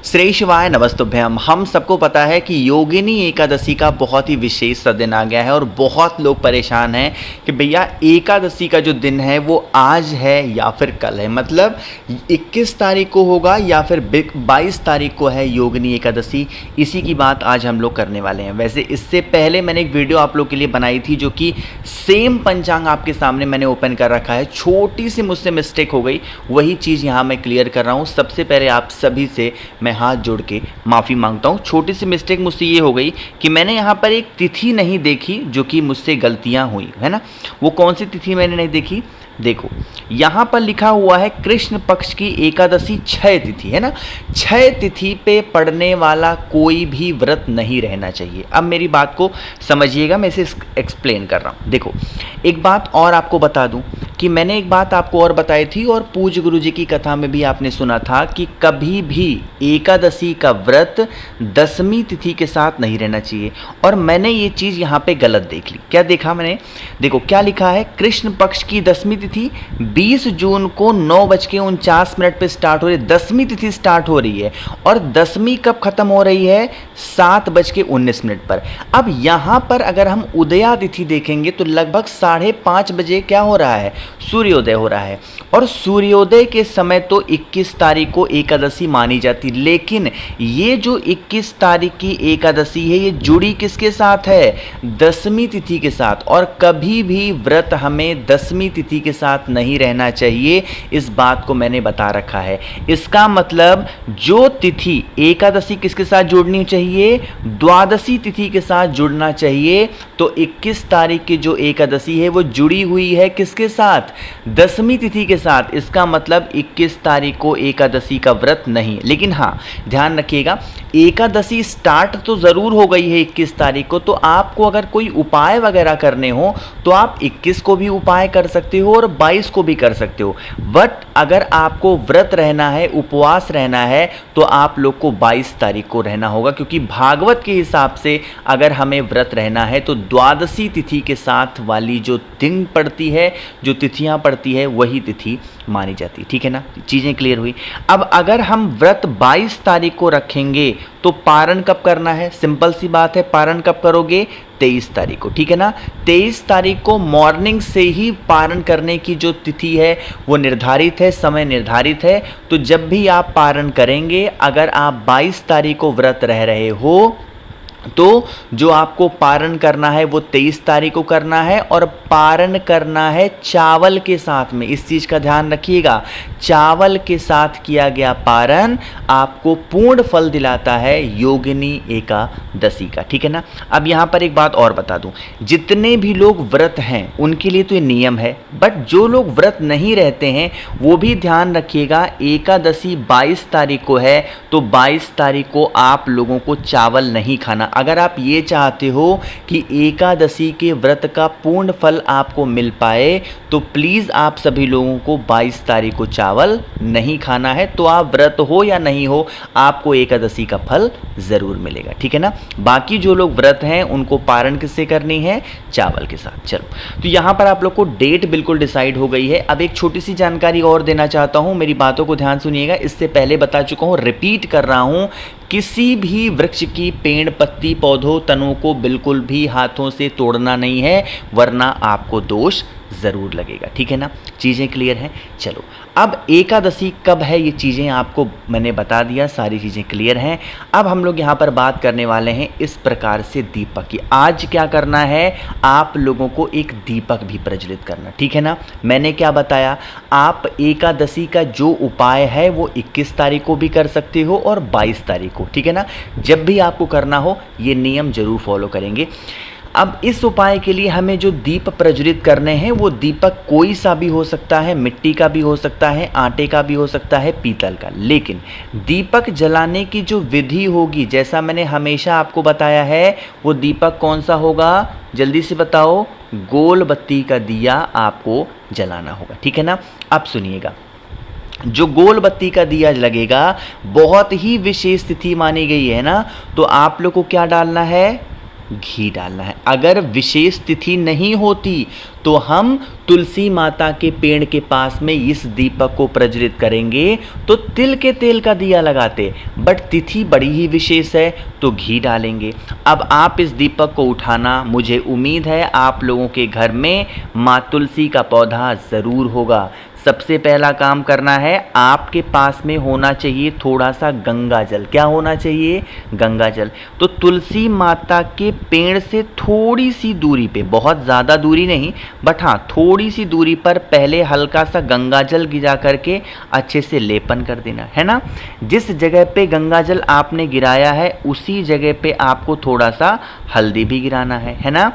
श्री शिवाय नमस्तुभ्यम। हम सबको पता है कि योगिनी एकादशी का बहुत ही विशेष सा दिन आ गया है और बहुत लोग परेशान हैं कि भैया एकादशी का जो दिन है वो आज है या फिर कल है, मतलब 21 तारीख को होगा या फिर 22 तारीख को है योगिनी एकादशी। इसी की बात आज हम लोग करने वाले हैं। वैसे इससे पहले मैंने एक वीडियो आप लोग के लिए बनाई थी जो कि सेम पंचांग आपके सामने मैंने ओपन कर रखा है। छोटी सी मुझसे मिस्टेक हो गई, वही चीज़ यहाँ मैं क्लियर कर रहा हूँ। सबसे पहले आप सभी से मैं हाथ जोड़ के माफ़ी मांगता हूँ। छोटी सी मिस्टेक मुझसे ये हो गई कि मैंने यहाँ पर एक तिथि नहीं देखी, जो कि मुझसे गलतियाँ हुई है ना। वो कौन सी तिथि मैंने नहीं देखी, देखो यहाँ पर लिखा हुआ है कृष्ण पक्ष की एकादशी 6 तिथि है ना। 6 तिथि पे पड़ने वाला कोई भी व्रत नहीं रहना चाहिए। अब मेरी बात को समझिएगा, मैं इसे एक्सप्लेन कर रहा हूँ। देखो एक बात और आपको बता दूँ कि मैंने एक बात आपको और बताई थी और पूज्य गुरु जी की कथा में भी आपने सुना था कि कभी भी एकादशी का व्रत 10वीं तिथि के साथ नहीं रहना चाहिए। और मैंने ये चीज़ यहाँ पे गलत देख ली। क्या देखा मैंने, देखो क्या लिखा है, कृष्ण पक्ष की 10वीं तिथि 20 जून को 9:49 पे स्टार्ट हो रही है। 10वीं तिथि स्टार्ट हो रही है और 10वीं कब खत्म हो रही है, 7:19 पर। अब यहाँ पर अगर हम उदया तिथि देखेंगे तो लगभग 5:30 बजे क्या हो रहा है, सूर्योदय हो रहा है। और सूर्योदय के समय तो 21 तारीख को एकादशी मानी जाती, लेकिन ये जो 21 तारीख की एकादशी है ये जुड़ी किसके साथ है, 10वीं तिथि के साथ। और कभी भी व्रत हमें 10वीं तिथि के साथ नहीं रहना चाहिए, इस बात को मैंने बता रखा है। इसका मतलब जो तिथि एकादशी किसके साथ जुड़नी चाहिए, द्वादशी तिथि के साथ जुड़ना चाहिए। तो 21 तारीख की जो एकादशी है वो जुड़ी हुई है किसके साथ, 10वीं तिथि के साथ। इसका मतलब 21 तारीख को एकादशी का व्रत नहीं। लेकिन हाँ ध्यान रखिएगा, एकादशी स्टार्ट तो ज़रूर हो गई है 21 तारीख को। तो आपको अगर कोई उपाय वगैरह करने हो तो आप 21 को भी उपाय कर सकते हो और 22 को भी कर सकते हो। बट अगर आपको व्रत रहना है, उपवास रहना है, तो आप लोग को 22 तारीख को रहना होगा, क्योंकि भागवत के हिसाब से अगर हमें व्रत रहना है तो द्वादशी तिथि के साथ वाली जो दिन पड़ती है, जो तिथियां पड़ती है, वही तिथि मानी जाती है। ठीक है ना, चीज़ें क्लियर हुई। अब अगर हम व्रत 22 तारीख को रखेंगे तो पारण कब करना है, सिंपल सी बात है, पारण कब करोगे, 23 तारीख को। ठीक है ना, 23 तारीख को मॉर्निंग से ही पारण करने की जो तिथि है वो निर्धारित है, समय निर्धारित है। तो जब भी आप पारण करेंगे, अगर आप 22 तारीख को व्रत रह रहे हो तो जो आपको पारण करना है वो 23 तारीख को करना है, और पारण करना है चावल के साथ में। इस चीज़ का ध्यान रखिएगा, चावल के साथ किया गया पारण आपको पूर्ण फल दिलाता है योगिनी एकादशी का। ठीक है ना। अब यहाँ पर एक बात और बता दूँ, जितने भी लोग व्रत हैं उनके लिए तो ये नियम है, बट जो लोग व्रत नहीं रहते हैं वो भी ध्यान रखिएगा। एकादशी 22 तारीख को है तो 22 तारीख को आप लोगों को चावल नहीं खाना। अगर आप ये चाहते हो कि एकादशी के व्रत का पूर्ण फल आपको मिल पाए तो प्लीज़ आप सभी लोगों को 22 तारीख को चावल नहीं खाना है। तो आप व्रत हो या नहीं हो, आपको एकादशी का फल ज़रूर मिलेगा। ठीक है ना। बाकी जो लोग व्रत हैं उनको पारण किससे करनी है, चावल के साथ। चलो, तो यहाँ पर आप लोग को डेट बिल्कुल डिसाइड हो गई है। अब एक छोटी सी जानकारी और देना चाहता हूँ, मेरी बातों को ध्यान सुनिएगा। इससे पहले बता चुका हूँ, रिपीट कर रहा हूँ, किसी भी वृक्ष की पेड़, पत्ती, पौधों, तनों को बिल्कुल भी हाथों से तोड़ना नहीं है, वरना आपको दोष ज़रूर लगेगा। ठीक है ना, चीज़ें क्लियर हैं। चलो, अब एकादशी कब है ये चीज़ें आपको मैंने बता दिया, सारी चीज़ें क्लियर हैं। अब हम लोग यहाँ पर बात करने वाले हैं इस प्रकार से दीपक की। आज क्या करना है, आप लोगों को एक दीपक भी प्रज्वलित करना। ठीक है ना। मैंने क्या बताया, आप एकादशी का जो उपाय है वो 21 तारीख को भी कर सकते हो और 22 तारीख को। ठीक है ना, जब भी आपको करना हो ये नियम जरूर फॉलो करेंगे। अब इस उपाय के लिए हमें जो दीप प्रज्वलित करने हैं वो दीपक कोई सा भी हो सकता है, मिट्टी का भी हो सकता है, आटे का भी हो सकता है, पीतल का। लेकिन दीपक जलाने की जो विधि होगी, जैसा मैंने हमेशा आपको बताया है, वो दीपक कौन सा होगा, जल्दी से बताओ, गोल बत्ती का दिया आपको जलाना होगा। ठीक है ना। अब सुनिएगा, जो गोल बत्ती का दिया लगेगा, बहुत ही विशेष तिथि मानी गई है ना, तो आप लोग को क्या डालना है, घी डालना है। अगर विशेष तिथि नहीं होती तो हम तुलसी माता के पेड़ के पास में इस दीपक को प्रज्वलित करेंगे तो तिल के तेल का दिया लगाते, बट तिथि बड़ी ही विशेष है तो घी डालेंगे। अब आप इस दीपक को उठाना, मुझे उम्मीद है आप लोगों के घर में माँ तुलसी का पौधा ज़रूर होगा। सबसे पहला काम करना है, आपके पास में होना चाहिए थोड़ा सा गंगा जल। क्या होना चाहिए? गंगा जल। तो तुलसी माता के पेड़ से थोड़ी सी दूरी पे, बहुत ज़्यादा दूरी नहीं बट हाँ थोड़ी सी दूरी पर पहले हल्का सा गंगा जल गिरा करके अच्छे से लेपन कर देना है ना। जिस जगह पे गंगा जल आपने गिराया है उसी जगह पे आपको थोड़ा सा हल्दी भी गिराना है ना।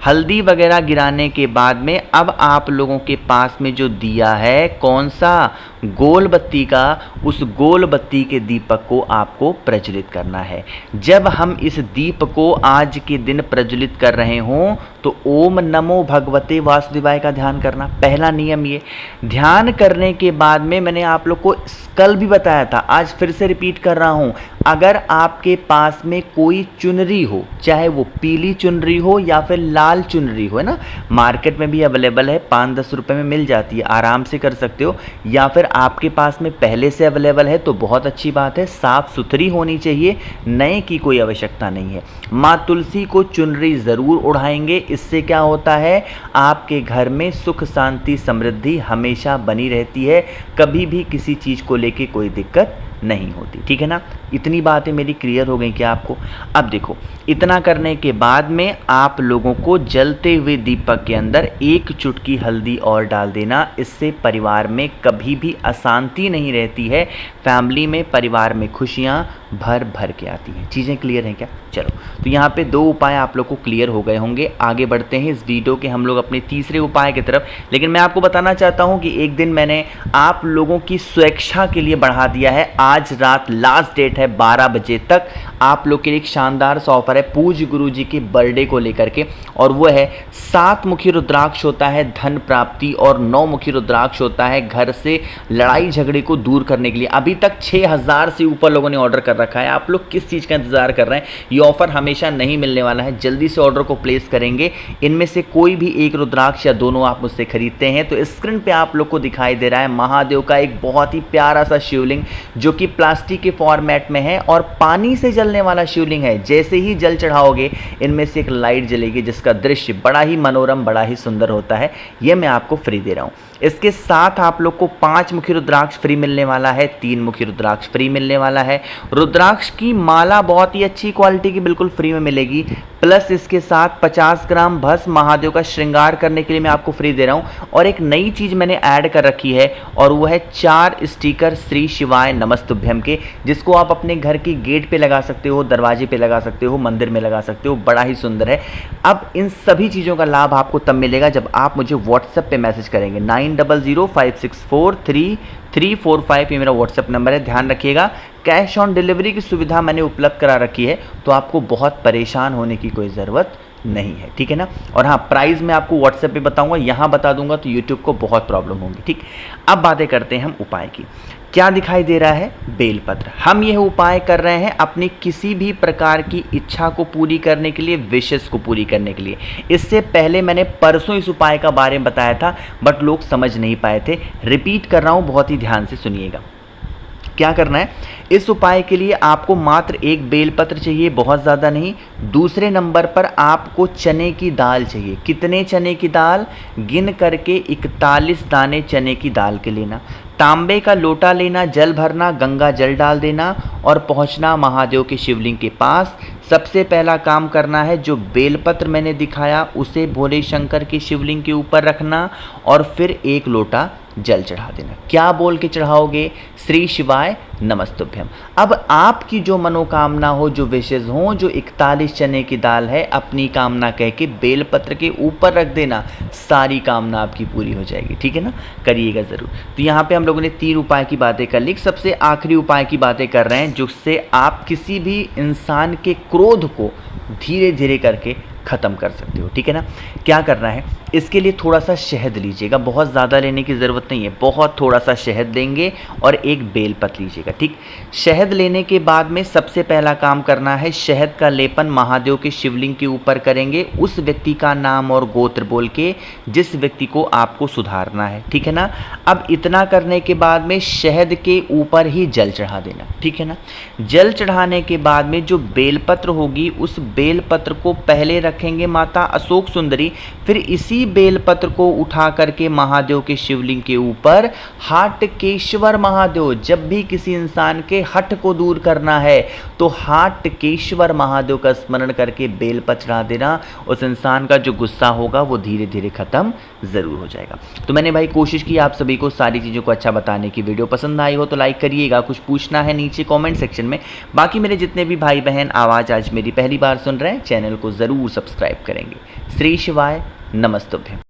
हल्दी वगैरह गिराने के बाद में अब आप लोगों के पास में जो दिया है, कौन सा? गोल बत्ती का, उस गोल बत्ती के दीपक को आपको प्रज्वलित करना है। जब हम इस दीप को आज के दिन प्रज्वलित कर रहे हों तो ओम नमो भगवते वासुदेवाय का ध्यान करना, पहला नियम ये। ध्यान करने के बाद में मैंने आप लोग को कल भी बताया था, आज फिर से रिपीट कर रहा हूँ, अगर आपके पास में कोई चुनरी हो, चाहे वो पीली चुनरी हो या फिर लाल चुनरी हो, है ना, मार्केट में भी अवेलेबल है, 5-10 रुपये में मिल जाती है, आराम से कर सकते हो, या फिर आपके पास में पहले से अवेलेबल है तो बहुत अच्छी बात है, साफ़ सुथरी होनी चाहिए, नए की कोई आवश्यकता नहीं है। माँ तुलसी को चुनरी ज़रूर उड़ाएंगे। इससे क्या होता है, आपके घर में सुख शांति समृद्धि हमेशा बनी रहती है, कभी भी किसी चीज़ को लेके कोई दिक्कत नहीं होती। ठीक है ना, इतनी बातें मेरी क्लियर हो गई क्या आपको? अब देखो, इतना करने के बाद में आप लोगों को जलते हुए दीपक के अंदर एक चुटकी हल्दी और डाल देना। इससे परिवार में कभी भी अशांति नहीं रहती है, फैमिली में, परिवार में खुशियाँ भर भर के आती हैं। चीज़ें क्लियर हैं क्या? चलो, तो यहाँ पे 2 उपाय आप लोग को क्लियर हो गए होंगे। आगे बढ़ते हैं इस वीडियो के हम लोग अपने तीसरे उपाय की तरफ। लेकिन मैं आपको बताना चाहता हूँ कि एक दिन मैंने आप लोगों की स्वेच्छा के लिए बढ़ा दिया है, आज रात लास्ट डेट है 12 बजे तक आप लोग के लिए एक शानदार सा ऑफर है पूज्य गुरु जी के बर्थडे को लेकर के, और वो है 7 मुखी रुद्राक्ष होता है धन प्राप्ति, और 9 मुखी रुद्राक्ष होता है घर से लड़ाई झगड़े को दूर करने के लिए। अभी तक 6000 से ऊपर लोगों ने ऑर्डर कर रखा है। आप लोग किस चीज़ का इंतजार कर रहे हैं? ये ऑफर हमेशा नहीं मिलने वाला है, जल्दी से ऑर्डर को प्लेस करेंगे। इनमें से कोई भी एक रुद्राक्ष या दोनों आप मुझसे खरीदते हैं तो स्क्रीन पे आप लोग को दिखाई दे रहा है महादेव का एक बहुत ही प्यारा सा शिवलिंग, जो कि प्लास्टिक के फॉर्मेट में है और पानी से जलने वाला शिवलिंग है। जैसे ही जल चढ़ाओगे इनमें से एक लाइट जलेगी जिसका दृश्य बड़ा ही मनोरम, बड़ा ही सुंदर होता है। ये मैं आपको फ्री दे रहा हूँ। इसके साथ आप लोग को 5 मुखी रुद्राक्ष फ्री मिलने वाला है, 3 मुखी रुद्राक्ष फ्री मिलने वाला है। रुद्राक्ष की माला बहुत ही अच्छी क्वालिटी की बिल्कुल फ्री में मिलेगी, प्लस इसके साथ 50 ग्राम भस्म महादेव का श्रृंगार करने के लिए मैं आपको फ्री दे रहा हूँ। और एक नई चीज़ मैंने ऐड कर रखी है और वो है 4 स्टिकर श्री शिवाय नमस्तुभ्यम के, जिसको आप अपने घर की गेट पे लगा सकते हो, दरवाजे पे लगा सकते हो, मंदिर में लगा सकते हो, बड़ा ही सुंदर है। अब इन सभी चीज़ों का लाभ आपको तब मिलेगा जब आप मुझे व्हाट्सएप पे मैसेज करेंगे। 9005643345 ये मेरा व्हाट्सएप नंबर है, ध्यान रखिएगा। कैश ऑन डिलीवरी की सुविधा मैंने उपलब्ध करा रखी है, तो आपको बहुत परेशान होने की कोई ज़रूरत नहीं है, ठीक है ना। और हाँ, प्राइस मैं आपको व्हाट्सएप पे बताऊंगा, यहाँ बता दूंगा तो यूट्यूब को बहुत प्रॉब्लम होगी, ठीक। अब बातें करते हैं हम उपाय की। क्या दिखाई दे रहा है? बेलपत्र। हम यह उपाय कर रहे हैं अपनी किसी भी प्रकार की इच्छा को पूरी करने के लिए, विशेष को पूरी करने के लिए। इससे पहले मैंने परसों इस उपाय का बारे में बताया था बट लोग समझ नहीं पाए थे, रिपीट कर रहा हूँ, बहुत ही ध्यान से सुनिएगा। क्या करना है? इस उपाय के लिए आपको मात्र एक बेलपत्र चाहिए, बहुत ज़्यादा नहीं। दूसरे नंबर पर आपको चने की दाल चाहिए। कितने चने की दाल? गिन करके 41 दाने चने की दाल के लेना। तांबे का लोटा लेना, जल भरना, गंगा जल डाल देना और पहुंचना महादेव के शिवलिंग के पास। सबसे पहला काम करना है, जो बेलपत्र मैंने दिखाया उसे भोले शंकर के शिवलिंग के ऊपर रखना और फिर 1 लोटा जल चढ़ा देना। क्या बोल के चढ़ाओगे? श्री शिवाय नमस्तुभ्यम। अब आपकी जो मनोकामना हो, जो विशेष हो, जो 41 चने की दाल है, अपनी कामना कह के बेलपत्र के ऊपर रख देना, सारी कामना आपकी पूरी हो जाएगी, ठीक है ना। करिएगा ज़रूर। तो यहाँ पे हम लोगों ने 3 उपाय की बातें कर ली, सबसे आखिरी उपाय की बातें कर रहे हैं जिससे आप किसी भी इंसान के क्रोध को धीरे धीरे करके ख़त्म कर सकते हो, ठीक है ना। क्या करना है? इसके लिए थोड़ा सा शहद लीजिएगा, बहुत ज़्यादा लेने की ज़रूरत नहीं है, बहुत थोड़ा सा शहद लेंगे और एक बेलपत्र लीजिएगा। ठीक, शहद लेने के बाद में सबसे पहला काम करना है, शहद का लेपन महादेव के शिवलिंग के ऊपर करेंगे, उस व्यक्ति का नाम और गोत्र बोल के जिस व्यक्ति को आपको सुधारना है। ठीक है ना। अब इतना करने के बाद में शहद के ऊपर ही जल चढ़ा देना। ठीक है ना। जल चढ़ाने के बाद में जो बेलपत्र होगी उस बेलपत्र को पहले रखेंगे माता अशोक सुंदरी, फिर इसी बेलपत्र को उठा करके महादेव के शिवलिंग के ऊपर हाटकेश्वर महादेव, जब भी किसी इंसान के हट को दूर करना है तो हाटकेश्वर महादेव का स्मरण करके बेलपत्र चढ़ा देना, उस इंसान का जो गुस्सा होगा वो धीरे धीरे खत्म जरूर हो जाएगा। तो मैंने भाई कोशिश की आप सभी को सारी चीज़ों को अच्छा बताने की। वीडियो पसंद आई हो तो लाइक करिएगा, कुछ पूछना है नीचे कमेंट सेक्शन में। बाकी मेरे जितने भी भाई बहन आवाज़ आज मेरी पहली बार सुन रहे हैं, चैनल को ज़रूर सब्सक्राइब करेंगे। श्री शिवाय, नमस्तुभ्यं।